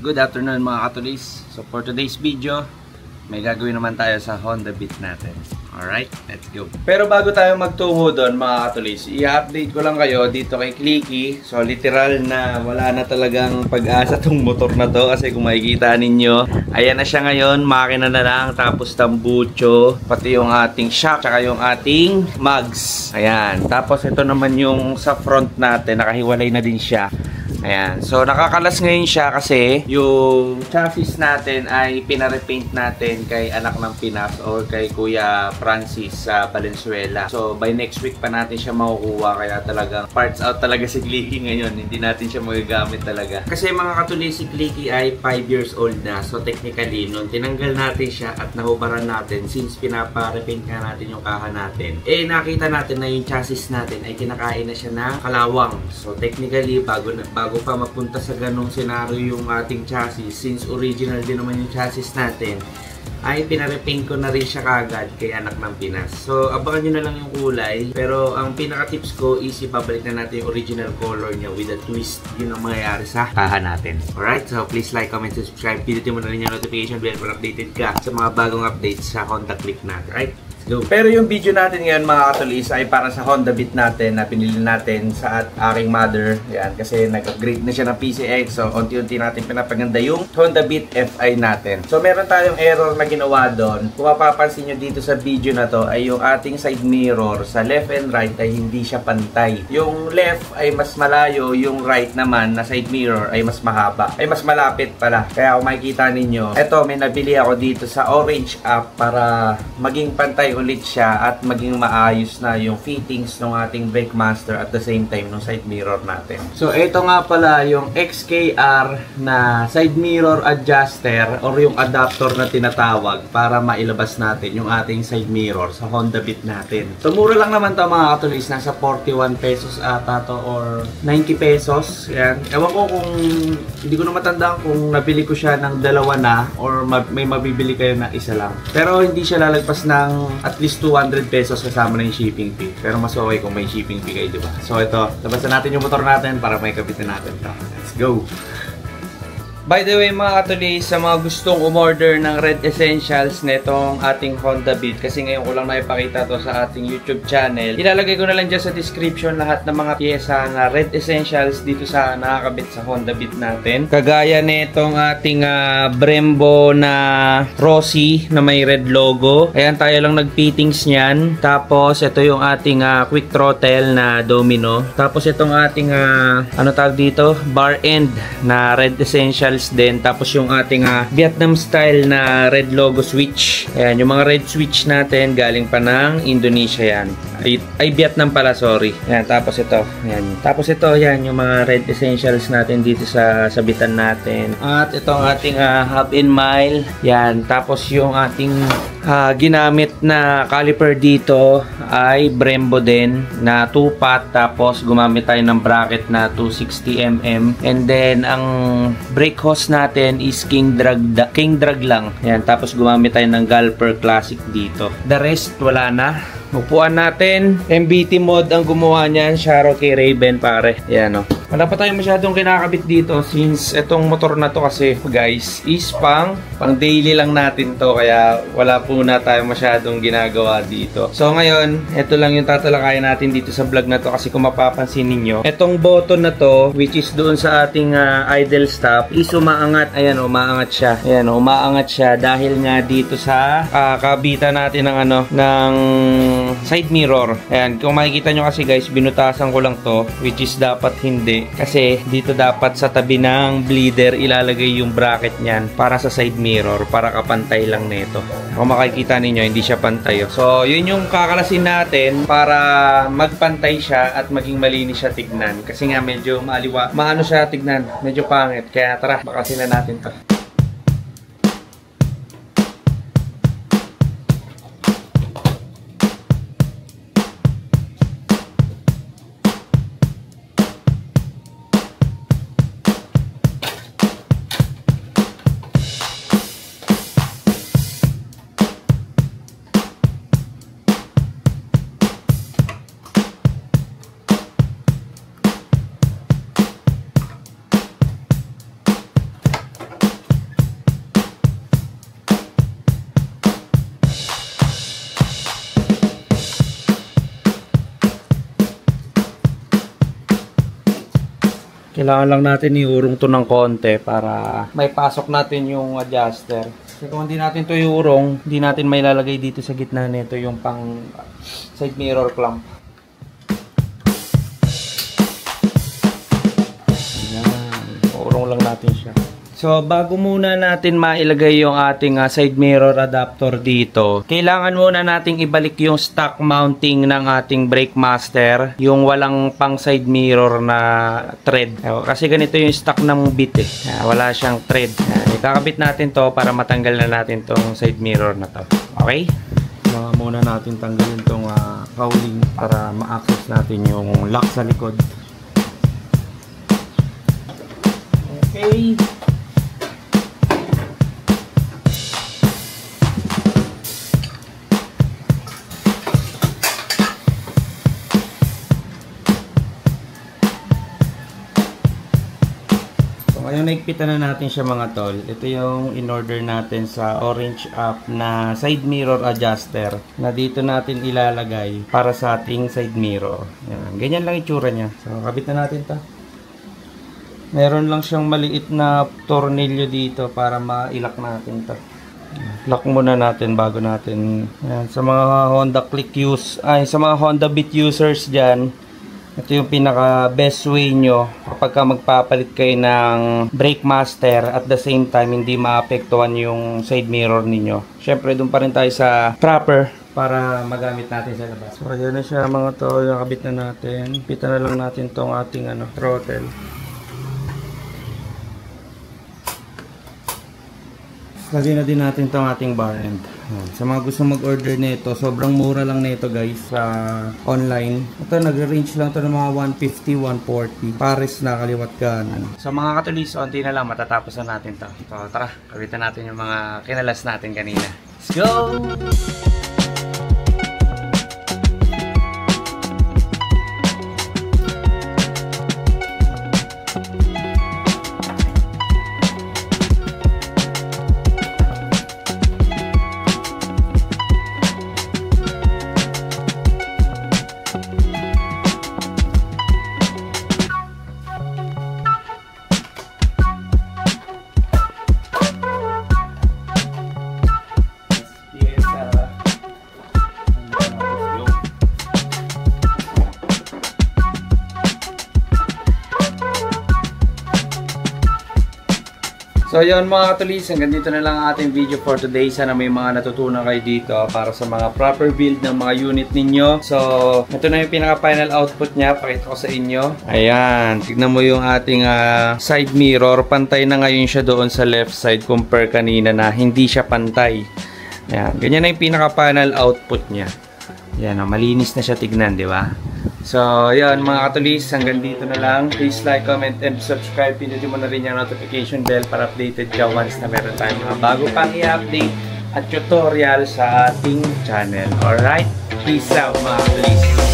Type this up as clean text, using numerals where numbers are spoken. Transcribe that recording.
Good afternoon mga katulis. So for today's video, may gagawin naman tayo sa Honda Beat natin. Alright, let's go. Pero bago tayo magtungo doon mga katulis, i-update ko lang kayo dito kay Clicky. So literal na wala na talagang pag-asa tong motor na to. Kasi kung makikita ninyo, ayan na siya ngayon, makina na lang. Tapos tambucho, pati yung ating shock, tsaka yung ating mugs. Ayan, tapos ito naman yung sa front natin, nakahiwalay na din siya. Ayan. So, nakakalas ngayon siya kasi yung chassis natin ay pinarepaint natin kay anak ng Pinas or kay Kuya Francis sa Valenzuela. So, by next week pa natin siya makukuha kaya talagang parts out talaga si Clicky ngayon. Hindi natin siya magagamit talaga. Kasi mga katulis, si Clicky ay 5 years old na. So, technically, nung tinanggal natin siya at nahubaran natin since pinaparepaint nga natin yung kaha natin, eh, nakita natin na yung chassis natin ay kinakain na siya na kalawang. So, technically, bago pa mapunta sa ganong senaryo yung ating chassis, since original din naman yung chassis natin, ay pinarepaint ko na rin siya kagad kay anak ng Pinas. So abangan nyo na lang yung kulay, pero ang pinaka tips ko is ipabalik na natin yung original color niya with a twist. Yun ang mangyayari sa kaha natin. Alright, so please like, comment, subscribe. Pindutin mo na rin yung notification bell para updated ka sa mga bagong updates sa Honda Click natin. Alright? Go. Pero yung video natin ngayon mga katulis ay para sa Honda Beat natin na pinili natin sa aking mother. Yan, kasi nag-upgrade na siya ng PCX. So, unti-unti natin pinapaganda yung Honda Beat FI natin. So, meron tayong error na ginawa doon. Kung mapapansin nyo dito sa video na to ay yung ating side mirror sa left and right ay hindi siya pantay. Yung left ay mas malayo, yung right naman na side mirror ay mas mahaba. Ay mas malapit pala. Kaya kung makikita ninyo, eto may nabili ako dito sa Orange app para maging pantay ulit siya at maging maayos na yung fittings ng ating brake master at the same time ng side mirror natin. So ito nga pala yung XKR na side mirror adjuster or yung adapter na tinatawag para mailabas natin yung ating side mirror sa Honda Beat natin. So mura lang naman to mga katulis, nasa 41 pesos ata to or 90 pesos. Yan. Ewan ko kung hindi ko na matandaan kung nabili ko siya ng dalawa na or may mabibili kayo na isa lang. Pero hindi siya lalagpas ng at least 200 pesos kasama na yung shipping fee. Pero mas okay kung may shipping fee kayo, diba? So ito, labasan natin yung motor natin para may kabitin natin to. Let's go! By the way mga katulis, sa mga gustong umorder ng Red Essentials netong ating Honda Beat, kasi ngayon ko lang naipakita to sa ating YouTube channel, ilalagay ko na lang dyan sa description lahat ng mga pyesa na Red Essentials dito sa nakakabit sa Honda Beat natin. Kagaya netong ating Brembo na Rossi na may red logo. Ayan, tayo lang nag-fittings niyan. Tapos ito yung ating quick throttle na domino. Tapos itong ating ano tawag dito? Bar end na Red Essentials din. Tapos yung ating Vietnam style na red logo switch. Ayan, yung mga red switch natin galing pa ng Indonesia yan. Ay Vietnam pala, sorry. Ayan, tapos ito. Ayan. Tapos ito, yan, yung mga red essentials natin dito sa sabitan natin. At itong ating half in mile. Yan, tapos yung ating ginamit na caliper dito ay Brembo din na 2-pot. Tapos gumamit tayo ng bracket na 260mm. And then, ang brake hose natin is King Drag lang. Yan, tapos gumamit tayo ng Galper Classic dito. The rest, wala na. Upuan natin, MBT mod ang gumawa niyan, Cherokee Raven pare. Yan o. Wala pa tayong masyadong kinakabit dito since itong motor na to kasi guys is pang daily lang natin to, kaya wala po na tayong masyadong ginagawa dito. So ngayon, ito lang yung tatalakayan natin dito sa vlog na to kasi kung mapapansin ninyo, itong button na to which is doon sa ating idle stop is umaangat. Ayan o, umaangat siya. Ayan o, umaangat siya dahil nga dito sa kabitan natin ng ng side mirror. Ayan, kung makikita nyo kasi guys, binutasan ko lang to which is dapat hindi. Kasi dito dapat sa tabi ng bleeder ilalagay yung bracket niyan para sa side mirror, para kapantay lang nito. Kung makikita ninyo, hindi siya pantay. So, yun yung kakalasin natin para magpantay siya at maging malinis siya tignan. Kasi nga medyo maano siya tignan, medyo pangit. Kaya tara, bakasin na natin to. Kailangan lang natin iurong to ng konti para may pasok natin yung adjuster. Kasi kung hindi natin to iurong, hindi natin may lalagay dito sa gitna nito yung pang side mirror clamp. Ayan. Urong lang natin siya. So, bago muna natin mailagay yung ating side mirror adapter dito, kailangan muna nating ibalik yung stock mounting ng ating brake master, yung walang pang side mirror na thread. Kasi ganito yung stock ng bit eh. Wala siyang thread. Ikakabit natin to para matanggal na natin tong side mirror na to. Okay? Muna natin tanggalin tong cowling para ma-access natin yung lock sa likod. Okay. Ngayon, naigpitan na natin siya mga tol. Ito yung in-order natin sa Orange app na side mirror adjuster na dito natin ilalagay para sa ating side mirror. Yan. Ganyan lang itsura niya. So, kabit na natin to. Meron lang siyang maliit na tornilyo dito para mailak natin to. Lock muna natin bago natin. Yan. Sa mga Honda Click sa mga Honda Beat users dyan, ito yung pinaka best way nyo kapag magpapalit kayo ng brake master at the same time hindi maapektuhan yung side mirror ninyo. Syempre doon pa rin tayo sa trapper para magamit natin sa labas. So ayan na siya mga tol, nakabit na natin. Pitan na lang natin tong ating throttle. Lagyan na din natin tong ating bar end. Sa mga gusto mag-order nito, sobrang mura lang nito guys sa online. Ito nag-range lang to ng mga 150, 140. Pares na kaliwat kanan. Sa mga katulis, onti na lang matatapos na natin to. So tara, kabitan natin yung mga kinalas natin kanina. Let's go! So yun mga katulis, hanggang dito na lang ang ating video for today. Sana may mga natutunan kayo dito para sa mga proper build ng mga unit ninyo. So ito na yung pinaka final output niya, pakita ko sa inyo. Ayan, tignan mo yung ating side mirror. Pantay na ngayon siya doon sa left side compare kanina na hindi siya pantay. Ayan, ganyan na yung pinaka final output niya. Ayan, malinis na siya tignan, di ba? So, yun mga katulis, hanggang dito na lang. Please like, comment, and subscribe. Pinutin mo na rin yung notification bell para updated ka once na meron tayong mga bago pang i-update at tutorial sa ating channel. Alright? Peace out mga katulis.